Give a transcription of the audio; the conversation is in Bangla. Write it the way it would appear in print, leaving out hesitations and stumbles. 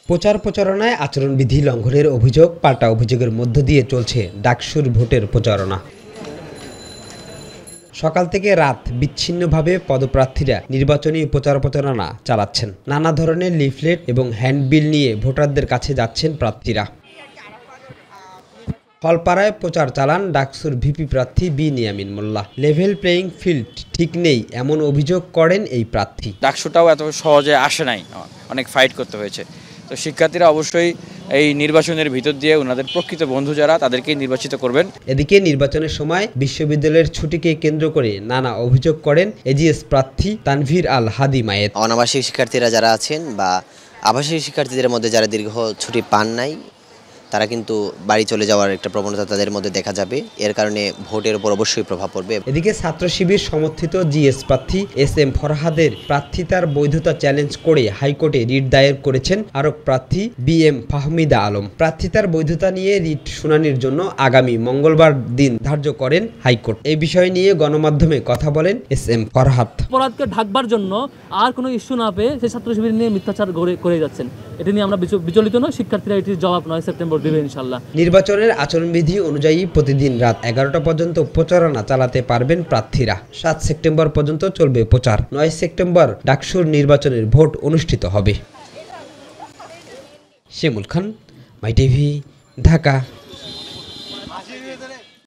প্রচার প্রচারণায় আচরণবিধি লঙ্ঘনের অভিযোগ, পাল্টা অভিযোগের মধ্য দিয়ে চলছে ডাকসুর ভোটের প্রচারণা। সকাল থেকে রাত বিচ্ছিন্নভাবে পদপ্রার্থীরা নির্বাচনী প্রচার প্রচারণা চালাচ্ছেন। নানা ধরনের লিফলেট এবং হ্যান্ডবিল নিয়ে ভোটারদের কাছে যাচ্ছেন প্রার্থীরা। হলপাড়ায় প্রচার চালান ডাকসুর ভিপি প্রার্থী বিনিয়ামিন মোল্লা। লেভেল প্লেয়িং ফিল্ড ঠিক নেই এমন অভিযোগ করেন এই প্রার্থী। ডাকসুটাও এত সহজে আসে নাই, অনেক ফাইট করতে হয়েছে। তো শিক্ষার্থীরা অবশ্যই এই নির্বাচনের ভিতর দিয়ে ওনাদের প্রকৃত বন্ধু যারা তাদেরকেই নির্বাচিত করবেন। এদিকে নির্বাচনের সময় বিশ্ববিদ্যালয়ের ছুটিকে কেন্দ্র করে নানা অভিযোগ করেন এজিএস প্রার্থী তানভীর আল হাদি মায়েত। অনাবাসিক শিক্ষার্থীরা যারা আছেন বা আবাসিক শিক্ষার্থীদের মধ্যে যারা দীর্ঘ ছুটি পান নাই, তারা কিন্তু বাড়ি চলে যাওয়ার একটা প্রবণতা তাদের মধ্যে দেখা যাবে। এর কারণে ভোটের উপর অবশ্যই প্রভাব পড়বে। এদিকে ছাত্র শিবির সমর্থিত জিএস প্রার্থী SM ফরহাদের প্রার্থিতার বৈধতা চ্যালেঞ্জ করে হাইকোর্টে রিট দায়ের করেছেন আরক প্রার্থী BM ফাহমিদা আলম। প্রার্থিতার বৈধতা নিয়ে রিট শুনানির জন্য আগামী মঙ্গলবার দিন ধার্য করেন হাইকোর্ট। এই বিষয় নিয়ে গণমাধ্যমে কথা বলেন SM ফরহাদ। অপরাধকে ঢাকবার জন্য আর কোনো ইস্যু না পেয়ে সেই ছাত্র শিবির নিয়ে মিথ্যাচার করে যাচ্ছেন। এটা নিয়ে আমরা বিচলিত নয়। শিক্ষার্থীরা এটির জবাব 9 সেপ্টেম্বর দেবে ইনশাল্লাহ। নির্বাচনের আচরণবিধি অনুযায়ী প্রতিদিন রাত 11টা পর্যন্ত প্রচারণা চালাতে পারবেন প্রার্থীরা। 7 সেপ্টেম্বর পর্যন্ত চলবে প্রচার। 9 সেপ্টেম্বর ডাকসুর নির্বাচনের ভোট অনুষ্ঠিত হবে। শিমুল খান, মাই টিভি, ঢাকা।